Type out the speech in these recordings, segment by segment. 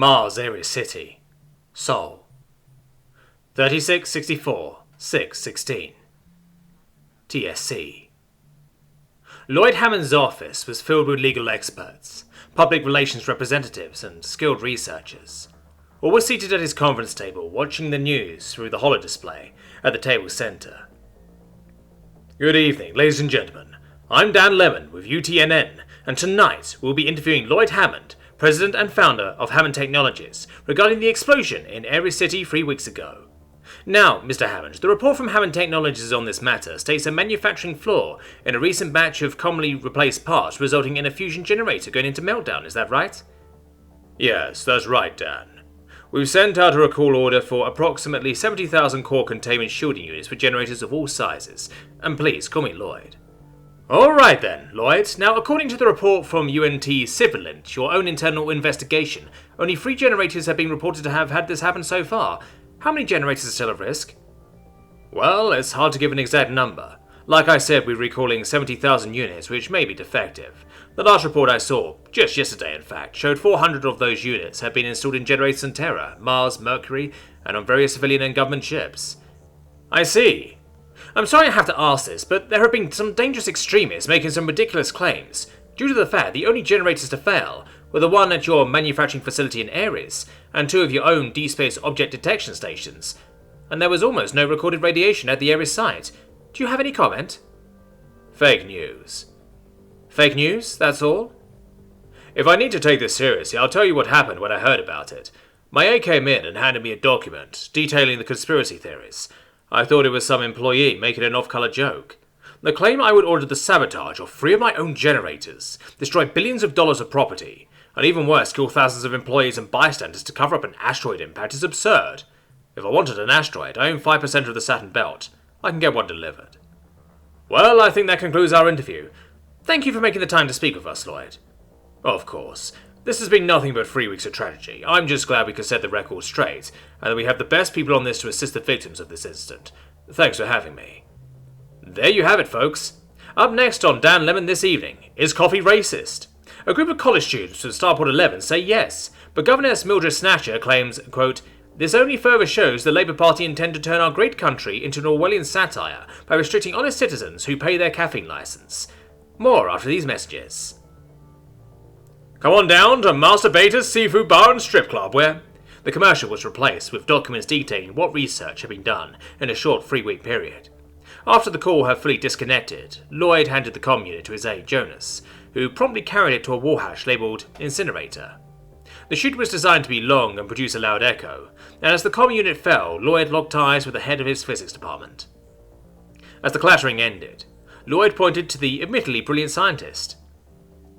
Mars, Ares City, Sol. 3664-616. TSC. Lloyd Hammond's office was filled with legal experts, public relations representatives, and skilled researchers. All were seated at his conference table, watching the news through the holodisplay at the table's center. Good evening, ladies and gentlemen. I'm Dan Lemon with UTNN, and tonight we'll be interviewing Lloyd Hammond, president and founder of Hammond Technologies, regarding the explosion in Ares City 3 weeks ago. Now, Mr. Hammond, the report from Hammond Technologies on this matter states a manufacturing flaw in a recent batch of commonly replaced parts resulting in a fusion generator going into meltdown, is that right? Yes, that's right, Dan. We've sent out a recall order for approximately 70,000 core containment shielding units for generators of all sizes, and please call me Lloyd. Alright then, Lloyd. Now, according to the report from UNT Civilent, your own internal investigation, only 3 generators have been reported to have had this happen so far. How many generators are still at risk? Well, it's hard to give an exact number. Like I said, we're recalling 70,000 units, which may be defective. The last report I saw, just yesterday in fact, showed 400 of those units had been installed in generators on Terra, Mars, Mercury, and on various civilian and government ships. I see. I'm sorry I have to ask this, but there have been some dangerous extremists making some ridiculous claims, due to the fact the only generators to fail were the one at your manufacturing facility in Ares, and 2 of your own D-Space object detection stations, and there was almost no recorded radiation at the Ares site. Do you have any comment? Fake news. Fake news, that's all? If I need to take this seriously, I'll tell you what happened when I heard about it. My A came in and handed me a document detailing the conspiracy theories. I thought it was some employee making an off-color joke. The claim I would order the sabotage of 3 of my own generators, destroy billions of dollars of property, and even worse, kill thousands of employees and bystanders to cover up an asteroid impact is absurd. If I wanted an asteroid, I own 5% of the Saturn belt. I can get one delivered. Well, I think that concludes our interview. Thank you for making the time to speak with us, Lloyd. Of course. This has been nothing but 3 weeks of tragedy. I'm just glad we could set the record straight, and that we have the best people on this to assist the victims of this incident. Thanks for having me. There you have it, folks. Up next on Dan Lemon this evening, is coffee racist? A group of college students from Starport 11 say yes, but Governess Mildred Snatcher claims, quote, "This only further shows the Labour Party intend to turn our great country into an Orwellian satire by restricting honest citizens who pay their caffeine licence." More after these messages. Come on down to Master Bater's Seafood Bar and Strip Club, where the commercial was replaced with documents detailing what research had been done in a short 3-week period. After the call had fully disconnected, Lloyd handed the comm unit to his aide Jonas, who promptly carried it to a warhash labelled Incinerator. The chute was designed to be long and produce a loud echo, and as the comm unit fell, Lloyd locked eyes with the head of his physics department. As the clattering ended, Lloyd pointed to the admittedly brilliant scientist.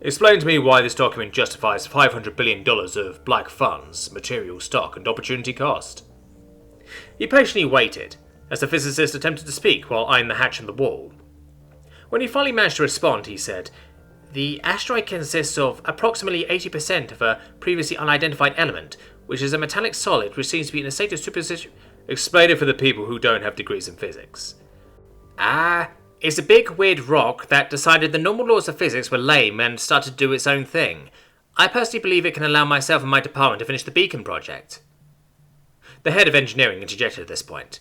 Explain to me why this document justifies $500 billion of black funds, material stock, and opportunity cost. He patiently waited, as the physicist attempted to speak while eyeing the hatch in the wall. When he finally managed to respond, he said, "The asteroid consists of approximately 80% of a previously unidentified element, which is a metallic solid which seems to be in a state of superposition." Explain it for the people who don't have degrees in physics. It's a big, weird rock that decided the normal laws of physics were lame and started to do its own thing. I personally believe it can allow myself and my department to finish the Beacon project. The head of engineering interjected at this point.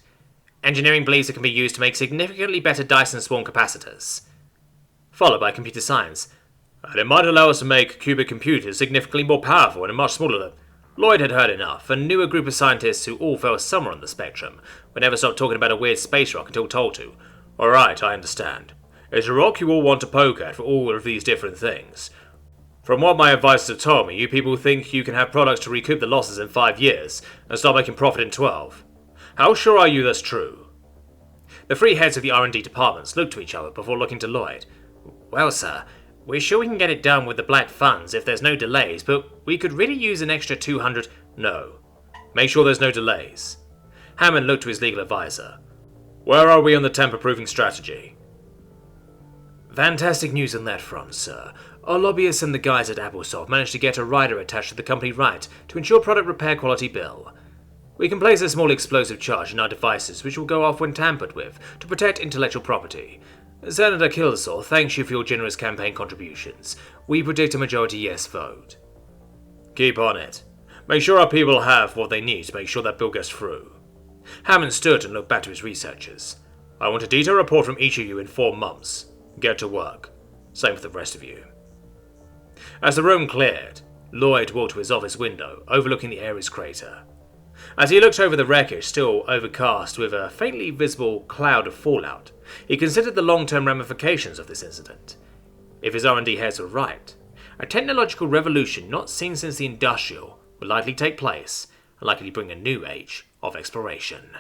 Engineering believes it can be used to make significantly better Dyson swarm capacitors. Followed by computer science. And it might allow us to make cubic computers significantly more powerful and much smaller than... Lloyd had heard enough, and knew a group of scientists who all fell somewhere on the spectrum, but never stopped talking about a weird space rock until told to. Alright, I understand. It's a rock you all want to poke at for all of these different things. From what my advisors have told me, you people think you can have products to recoup the losses in 5 years, and start making profit in 12. How sure are you that's true? The 3 heads of the R&D departments looked to each other before looking to Lloyd. Well, sir, we're sure we can get it done with the black funds if there's no delays, but we could really use an extra 200... No. Make sure there's no delays. Hammond looked to his legal advisor. Where are we on the tamper-proofing strategy? Fantastic news on that front, sir. Our lobbyists and the guys at Applesoft managed to get a rider attached to the company right to ensure product repair quality bill. We can place a small explosive charge in our devices which will go off when tampered with to protect intellectual property. Senator Kilsaw thanks you for your generous campaign contributions. We predict a majority yes vote. Keep on it. Make sure our people have what they need to make sure that bill gets through. Hammond stood and looked back to his researchers. I want a detailed report from each of you in 4 months. Get to work. Same for the rest of you. As the room cleared, Lloyd walked to his office window, overlooking the Ares crater. As he looked over the wreckage, still overcast with a faintly visible cloud of fallout, he considered the long-term ramifications of this incident. If his R&D heads were right, a technological revolution not seen since the Industrial would likely take place and likely bring a new age of exploration.